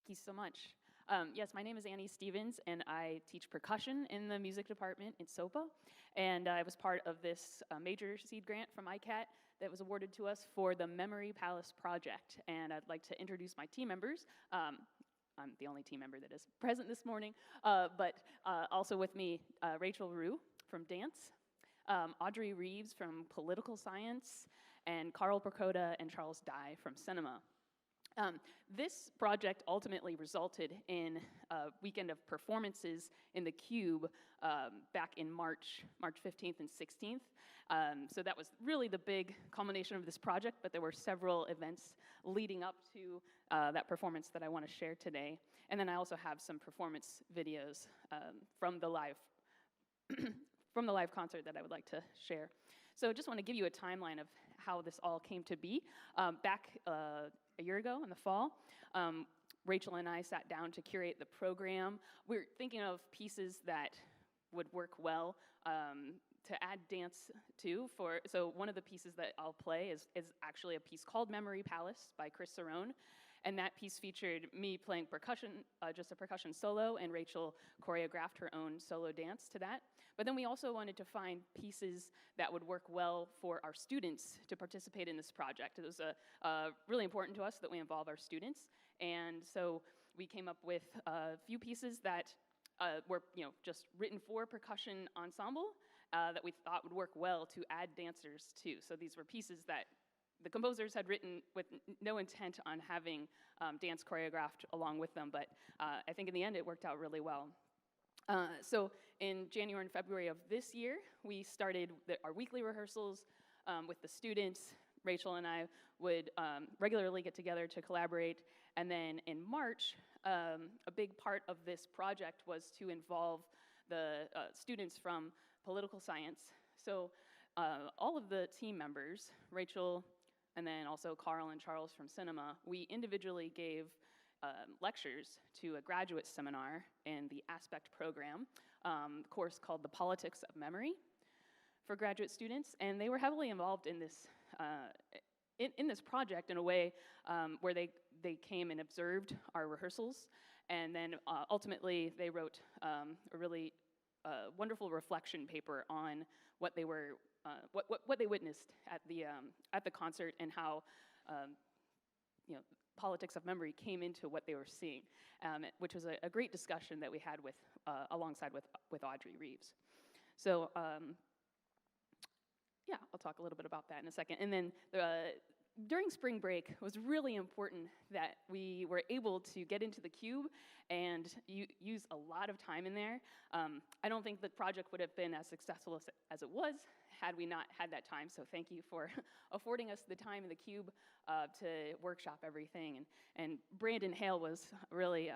Thank you so much. Yes, my name is Annie Stevens, and I teach percussion in the music department in SOPA. And I was part of this major seed grant from ICAT that was awarded to us for the Memory Palace project. And I'd like to introduce my team members. I'm the only team member that is present this morning, but also with me, Rachel Rue from dance, Audrey Reeves from political science, and Carl Percoda and Charles Dye from cinema. This project ultimately resulted in a weekend of performances in the Cube back in March 15th and 16th. So that was really the big culmination of this project, but there were several events leading up to that performance that I want to share today. And then I also have some performance videos from the live concert that I would like to share. So I just want to give you a timeline of how this all came to be. Back a year ago in the fall, Rachel and I sat down to curate the program. We were thinking of pieces that would work well to add dance to. So one of the pieces that I'll play is actually a piece called Memory Palace by Chris Cerrone. And that piece featured me playing percussion, just a percussion solo, and Rachel choreographed her own solo dance to that. But then we also wanted to find pieces that would work well for our students to participate in this project. It was really important to us that we involve our students. And so we came up with a few pieces that were just written for percussion ensemble that we thought would work well to add dancers to. So these were pieces that the composers had written with no intent on having dance choreographed along with them, but I think in the end it worked out really well. So in January and February of this year, we started our weekly rehearsals with the students. Rachel and I would regularly get together to collaborate, and then in March, a big part of this project was to involve the students from political science. So all of the team members, Rachel, and then also Carl and Charles from cinema, we individually gave lectures to a graduate seminar in the Aspect program, course called The Politics of Memory for graduate students, and they were heavily involved in this in this project in a way where they came and observed our rehearsals, and then ultimately they wrote a really wonderful reflection paper on what they were what they witnessed at the concert, and how politics of memory came into what they were seeing, which was a great discussion that we had with alongside with Audrey Reeves. So yeah, I'll talk a little bit about that in a second. And then during spring break, it was really important that we were able to get into the Cube and use a lot of time in there. I don't think the project would have been as successful as it was had we not had that time, so thank you for affording us the time in the Cube to workshop everything. And Brandon Hale was really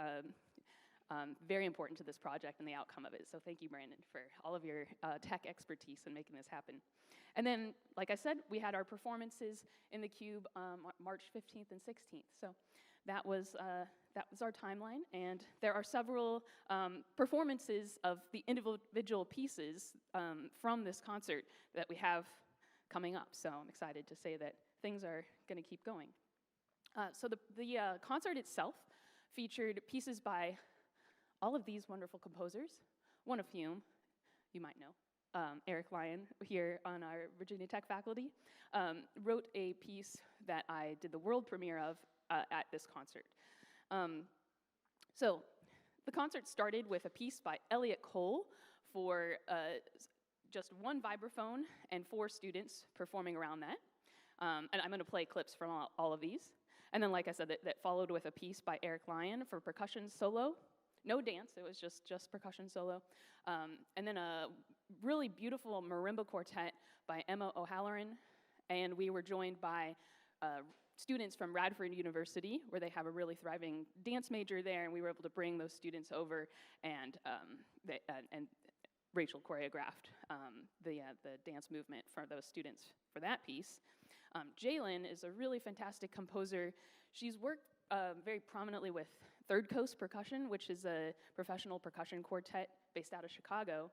very important to this project and the outcome of it. So thank you, Brandon, for all of your tech expertise in making this happen. And then, like I said, we had our performances in the Cube March 15th and 16th. So that was our timeline. And there are several performances of the individual pieces from this concert that we have coming up. So I'm excited to say that things are going to keep going. So the concert itself featured pieces by all of these wonderful composers, one of whom you might know, Eric Lyon, here on our Virginia Tech faculty, wrote a piece that I did the world premiere of at this concert. So the concert started with a piece by Elliot Cole for just one vibraphone and 4 students performing around that. And I'm going to play clips from all of these. And then, like I said, that followed with a piece by Eric Lyon for percussion solo. No dance, it was just percussion solo. And then a really beautiful marimba quartet by Emma O'Halloran. And we were joined by students from Radford University, where they have a really thriving dance major there, and we were able to bring those students over, and Rachel choreographed the dance movement for those students for that piece. Jalen is a really fantastic composer. She's worked very prominently with Third Coast Percussion, which is a professional percussion quartet based out of Chicago.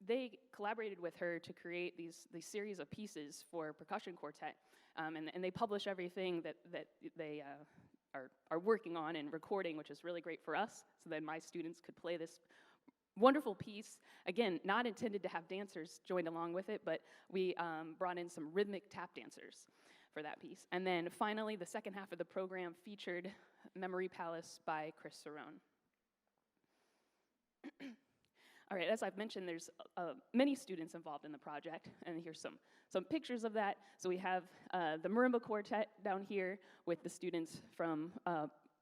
They collaborated with her to create these series of pieces for percussion quartet, and they publish everything that they are working on and recording, which is really great for us, so that my students could play this wonderful piece. Again, not intended to have dancers join along with it, but we brought in some rhythmic tap dancers for that piece. And then finally, the second half of the program featured Memory Palace by Chris Cerrone. All right, as I've mentioned, there's many students involved in the project, and here's some pictures of that. So we have the Marimba Quartet down here with the students from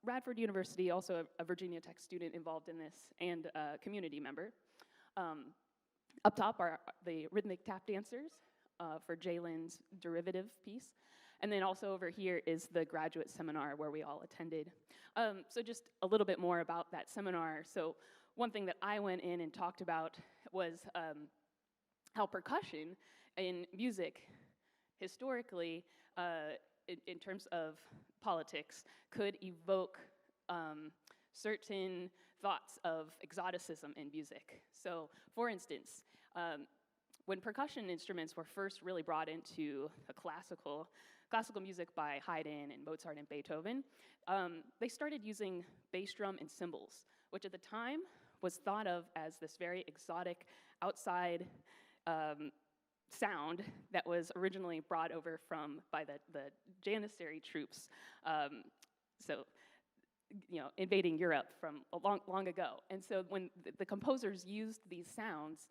Radford University, also a Virginia Tech student involved in this, and a community member. Up top are the rhythmic tap dancers for Jalen's derivative piece. And then also over here is the graduate seminar where we all attended. So just a little bit more about that seminar. So one thing that I went in and talked about was how percussion in music historically, in terms of politics, could evoke certain thoughts of exoticism in music. So for instance, when percussion instruments were first really brought into the classical music by Haydn and Mozart and Beethoven, they started using bass drum and cymbals, which at the time was thought of as this very exotic outside sound that was originally brought over by the Janissary troops, so invading Europe from long ago. And so when the composers used these sounds,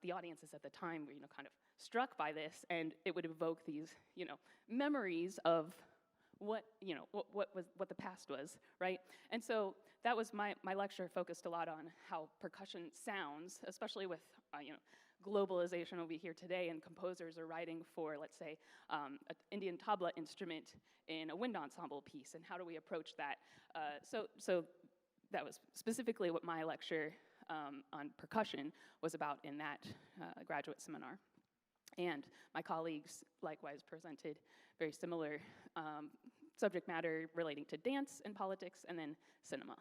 the audiences at the time were kind of struck by this, and it would evoke these memories of what the past was, right? And so that was my lecture focused a lot on how percussion sounds, especially with globalization over here today, and composers are writing for, let's say, an Indian tabla instrument in a wind ensemble piece, and how do we approach that? So that was specifically what my lecture on percussion was about in that graduate seminar. And my colleagues likewise presented very similar subject matter relating to dance and politics, and then cinema.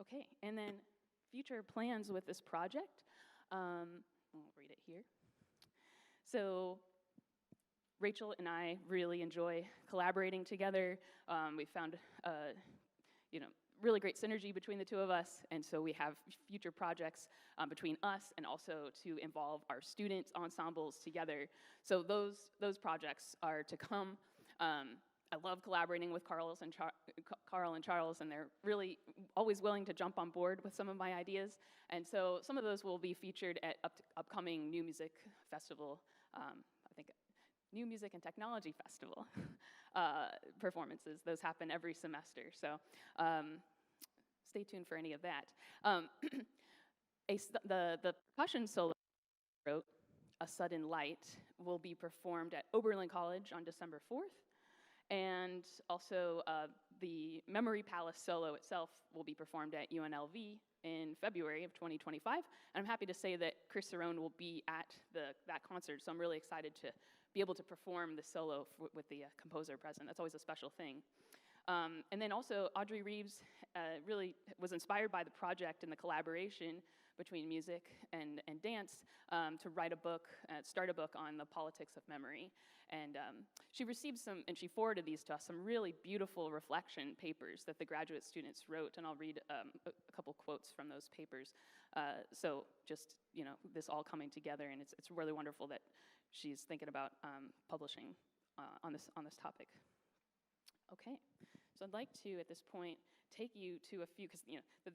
Okay, and then future plans with this project. I'll read it here. So Rachel and I really enjoy collaborating together. We found really great synergy between the two of us, and so we have future projects between us, and also to involve our students' ensembles together. So those projects are to come. I love collaborating with Carl and Charles, and they're really always willing to jump on board with some of my ideas. And so some of those will be featured at upcoming New Music Festival, I think New Music and Technology Festival performances. Those happen every semester, so stay tuned for any of that. The percussion solo I wrote, A Sudden Light, will be performed at Oberlin College on December 4th. And also the Memory Palace solo itself will be performed at UNLV in February of 2025. And I'm happy to say that Chris Cerrone will be at that concert, so I'm really excited to be able to perform the solo with the composer present. That's always a special thing. And then also Audrey Reeves really was inspired by the project and the collaboration between music and dance to write a book, start a book on the politics of memory. And she received and she forwarded these to us, some really beautiful reflection papers that the graduate students wrote, and I'll read a couple quotes from those papers. So just, this all coming together, and it's really wonderful that she's thinking about publishing on this topic. Okay, so I'd like to, at this point, take you to a few, because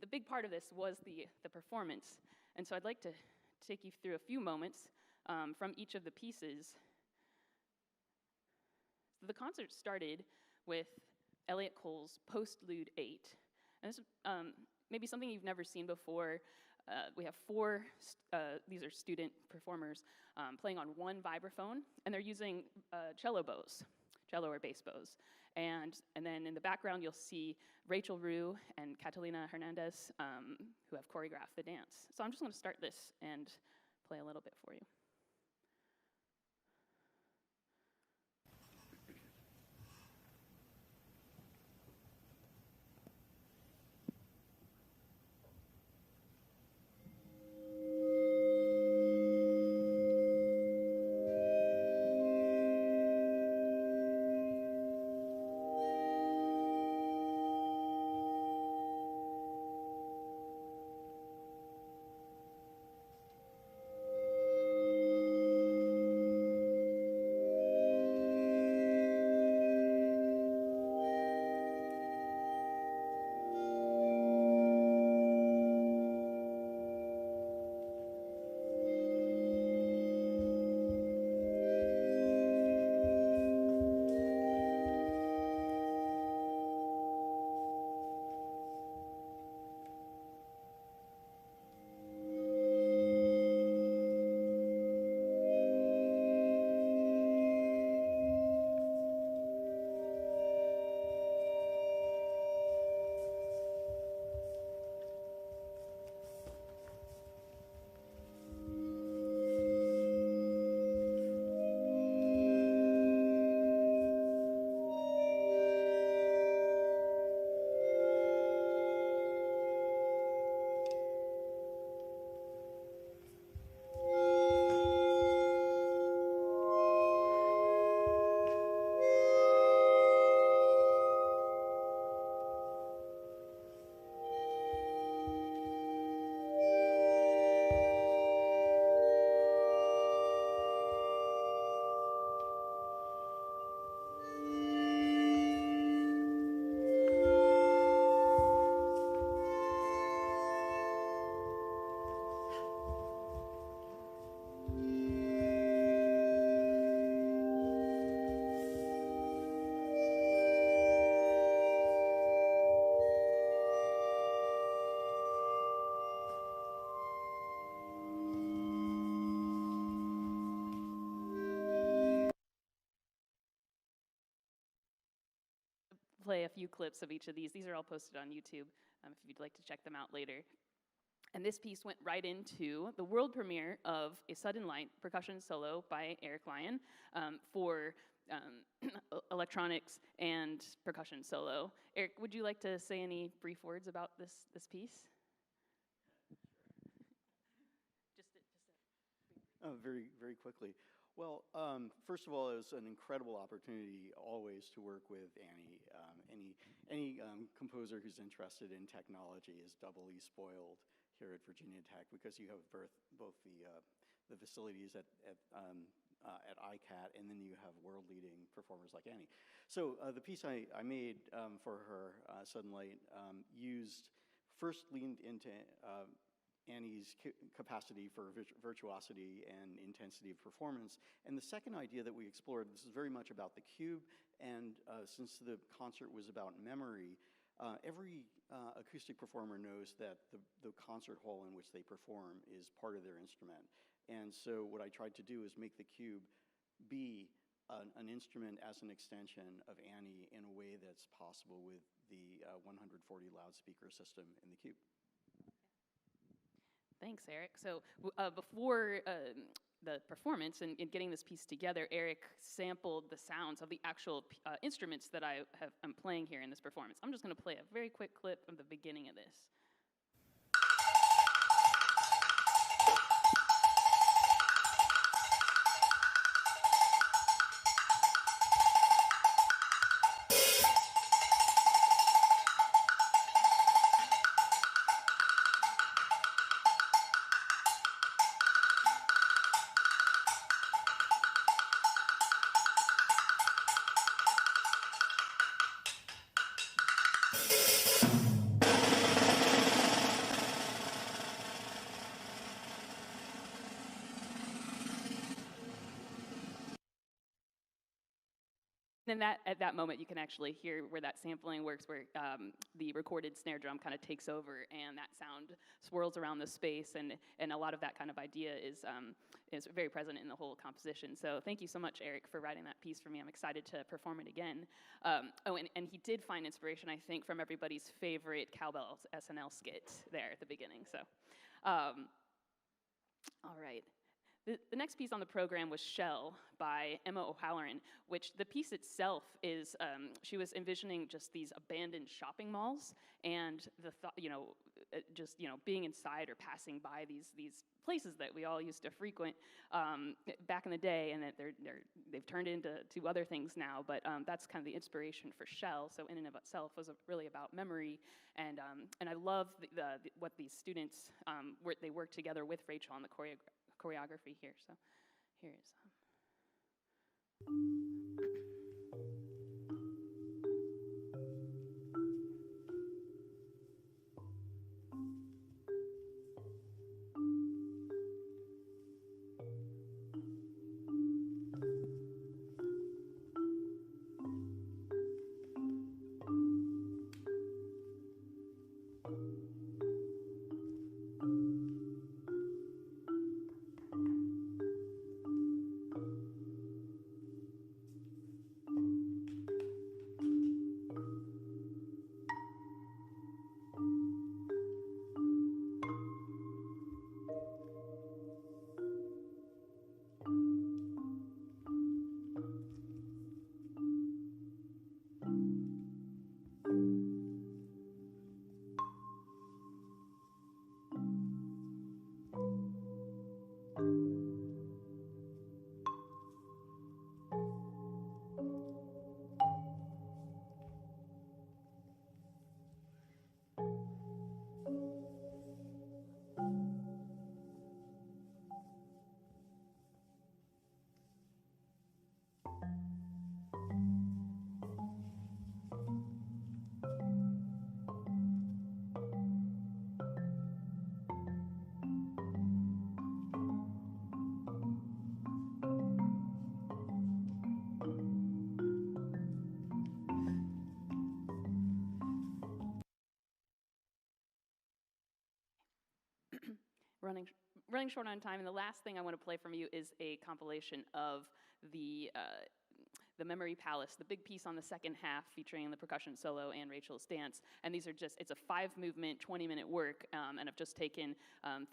the big part of this was the performance, and so I'd like to take you through a few moments from each of the pieces. So the concert started with Elliot Cole's Postlude 8, and this is maybe something you've never seen before. We have four, these are student performers, playing on one vibraphone, and they're using cello or bass bows. And then in the background, you'll see Rachel Rue and Catalina Hernandez, who have choreographed the dance. So I'm just going to start this and play a little bit for you. play a few clips of each of these. These are all posted on YouTube if you'd like to check them out later. And this piece went right into the world premiere of A Sudden Light percussion solo by Eric Lyon for electronics and percussion solo. Eric, would you like to say any brief words about this piece? Very, very quickly. Well, first of all, it was an incredible opportunity always to work with Annie. Any composer who's interested in technology is doubly spoiled here at Virginia Tech because you have both the facilities at ICAT, and then you have world-leading performers like Annie. So the piece I made for her, Sudden Light, leaned into Annie's capacity for virtuosity and intensity of performance. And the second idea that we explored, this is very much about the cube, and since the concert was about memory, every acoustic performer knows that the concert hall in which they perform is part of their instrument. And so what I tried to do is make the cube be an instrument as an extension of Annie in a way that's possible with the 140 loudspeaker system in the cube. Thanks, Eric. So before the performance and getting this piece together, Eric sampled the sounds of the actual instruments that I'm playing here in this performance. I'm just going to play a very quick clip of the beginning of this. And at that moment, you can actually hear where that sampling works, where the recorded snare drum kind of takes over, and that sound swirls around the space, and a lot of that kind of idea is very present in the whole composition. So thank you so much, Eric, for writing that piece for me. I'm excited to perform it again. And he did find inspiration, I think, from everybody's favorite Cowbell SNL skit there at the beginning. So, all right. The next piece on the program was Shell by Emma O'Halloran, which the piece itself is, she was envisioning just these abandoned shopping malls and the thought, just, being inside or passing by these places that we all used to frequent back in the day, and that they've turned into other things now, but that's kind of the inspiration for Shell. So in and of itself was really about memory, and I love what these students, they work together with Rachel on the choreography here. So here is running short on time, and the last thing I want to play from you is a compilation of the the Memory Palace, the big piece on the second half featuring the percussion solo and Rachel's dance. And these are just, it's a 5-movement, 20-minute work, and I've just taken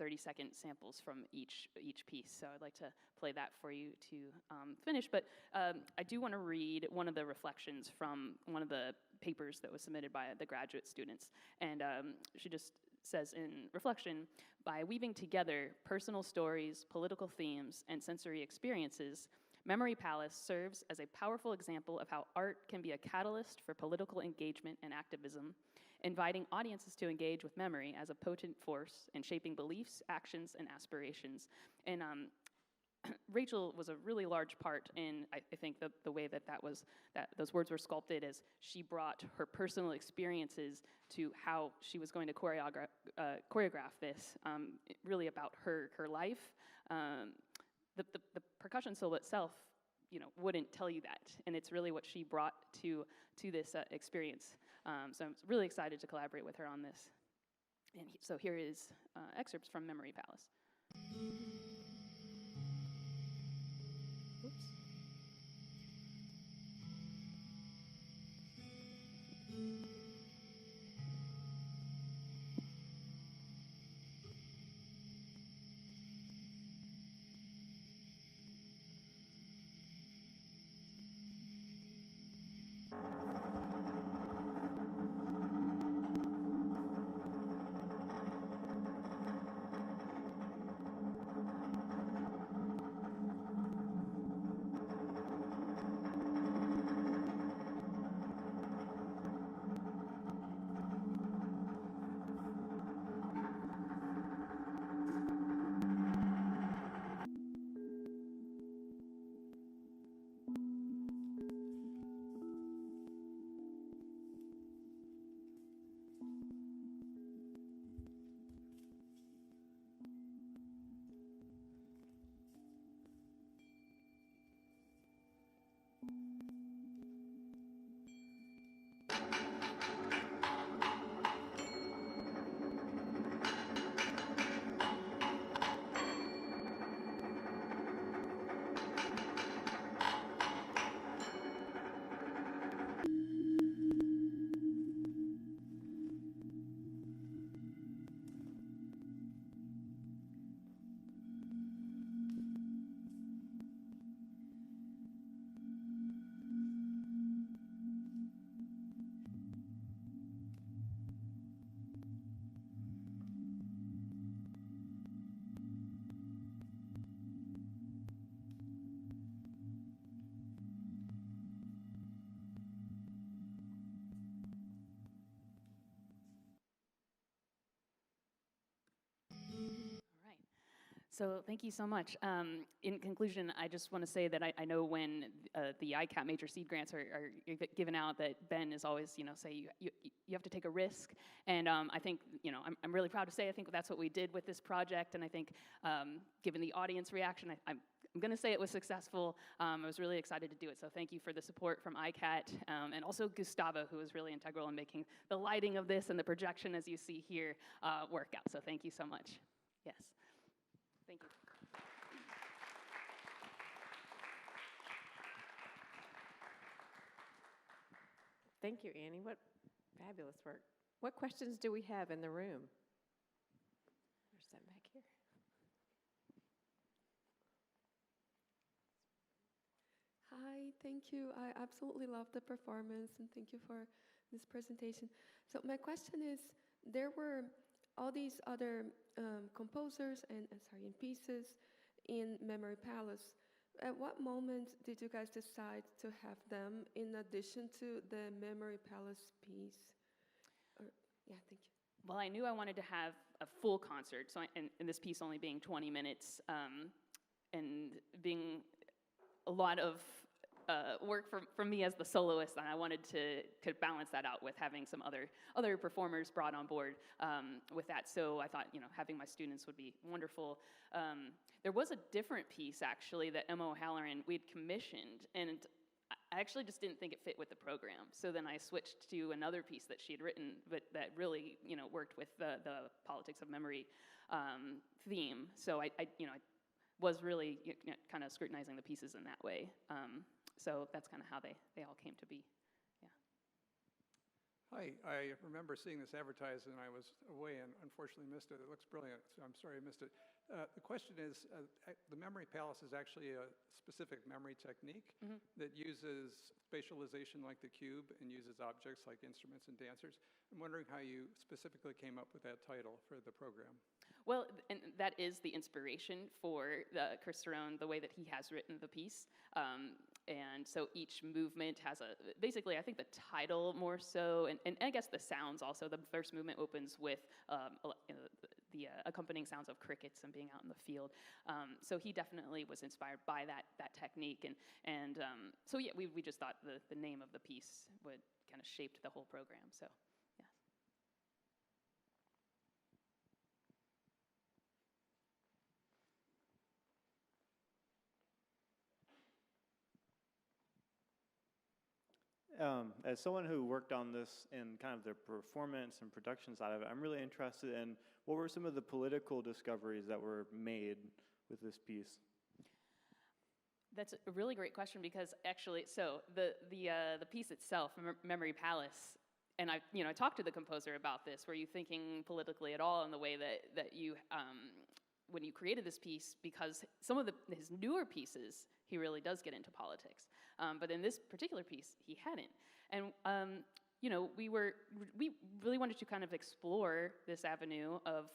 30-second samples from each piece. So I'd like to play that for you to finish. But I do want to read one of the reflections from one of the papers that was submitted by the graduate students. And she just says in reflection, by weaving together personal stories, political themes, and sensory experiences, Memory Palace serves as a powerful example of how art can be a catalyst for political engagement and activism, inviting audiences to engage with memory as a potent force in shaping beliefs, actions, and aspirations. And Rachel was a really large part in, I think, the way that those words were sculpted, as she brought her personal experiences to how she was going to choreograph this, really about her life. The percussion solo itself, wouldn't tell you that, and it's really what she brought to this experience. So I'm really excited to collaborate with her on this. And so here is excerpts from Memory Palace. Oops. So thank you so much. In conclusion, I just want to say that I know when the ICAT major seed grants are given out, that Ben is always, say you have to take a risk. And I think, I'm really proud to say I think that's what we did with this project. And I think given the audience reaction, I'm going to say it was successful. I was really excited to do it. So thank you for the support from ICAT, and also Gustavo, who was really integral in making the lighting of this and the projection, as you see here, work out. So thank you so much. Yes. Thank you. Thank you, Annie. What fabulous work. What questions do we have in the room? There's some back here. Hi, thank you. I absolutely love the performance, and thank you for this presentation. So my question is, there were all these other composers and pieces in Memory Palace. At what moment did you guys decide to have them in addition to the Memory Palace piece? Yeah, thank you. Well, I knew I wanted to have a full concert, so and this piece only being 20 minutes, and being a lot of work from me as the soloist, and I wanted to balance that out with having some other performers brought on board with that. So I thought, having my students would be wonderful. There was a different piece, actually, that Emma O'Halloran we'd commissioned, and I actually just didn't think it fit with the program. So then I switched to another piece that she had written, but that really, worked with the politics of memory theme. So I was really kind of scrutinizing the pieces in that way. So that's kind of how they all came to be. Hi, I remember seeing this advertised and I was away and unfortunately missed it. It looks brilliant, so I'm sorry I missed it. The question is, the Memory Palace is actually a specific memory technique that uses spatialization like the cube and uses objects like instruments and dancers. I'm wondering how you specifically came up with that title for the program. Well, and that is the inspiration for Chris Cerrone, the way that he has written the piece. And so each movement has basically, I think the title more so, and I guess the sounds also. The first movement opens with the accompanying sounds of crickets and being out in the field. So he definitely was inspired by that technique. And so yeah, we just thought the name of the piece would kind of shaped the whole program, so. As someone who worked on this in kind of the performance and production side of it, I'm really interested in what were some of the political discoveries that were made with this piece? That's a really great question because actually, so the piece itself, Memory Palace, and I talked to the composer about this. Were you thinking politically at all in the way that you when you created this piece? Because some of his newer pieces, he really does get into politics. But in this particular piece, he hadn't. And, we really wanted to kind of explore this avenue of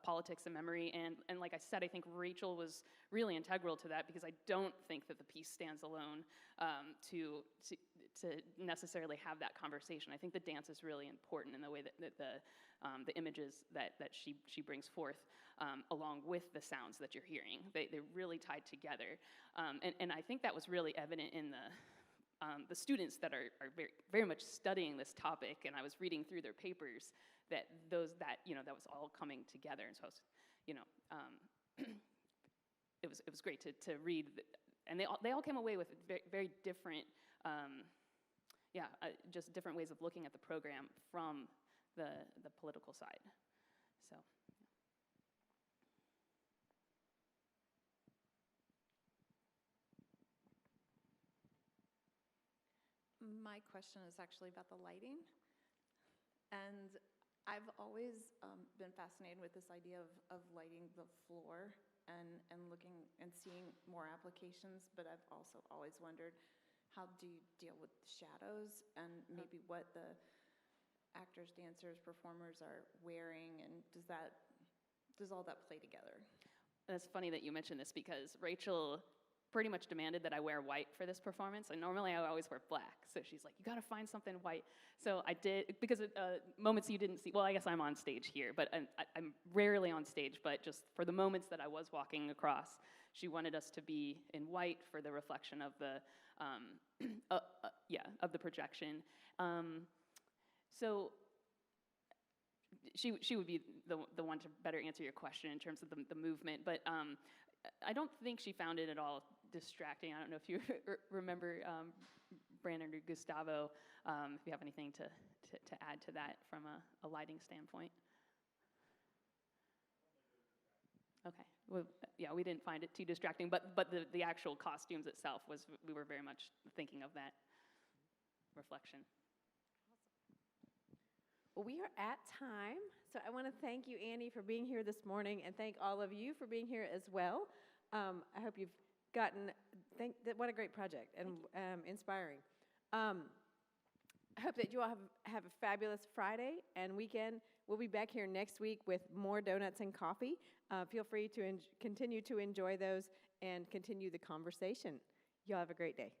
politics and memory. And like I said, I think Rachel was really integral to that because I don't think that the piece stands alone to necessarily have that conversation. I think the dance is really important in the way that the images that she brings forth, along with the sounds that you're hearing. They're really tied together. And I think that was really evident in the students that are very, very much studying this topic, and I was reading through their papers that was all coming together. And so I was, it was great to read, and they all came away with very, very different, just different ways of looking at the program from the political side. So. My question is actually about the lighting. And I've always been fascinated with this idea of lighting the floor and looking and seeing more applications, but I've also always wondered, how do you deal with the shadows and maybe what the actors, dancers, performers are wearing, and does all that play together? It's funny that you mentioned this because Rachel pretty much demanded that I wear white for this performance, and normally I always wear black. So she's like, you gotta find something white. So I did, because moments you didn't see, well, I guess I'm on stage here, but I'm rarely on stage, but just for the moments that I was walking across, she wanted us to be in white for the reflection of the, of the projection. So she would be the one to better answer your question in terms of the movement, but I don't think she found it at all distracting. I don't know if you remember Brandon or Gustavo, if you have anything to add to that from a lighting standpoint. Okay, well, yeah, we didn't find it too distracting, but the actual costumes itself we were very much thinking of that reflection. Well, we are at time, so I want to thank you, Annie, for being here this morning, and thank all of you for being here as well. I hope you've what a great project and inspiring. I hope that you all have a fabulous Friday and weekend. We'll be back here next week with more donuts and coffee. Feel free to continue to enjoy those and continue the conversation. Y'all have a great day.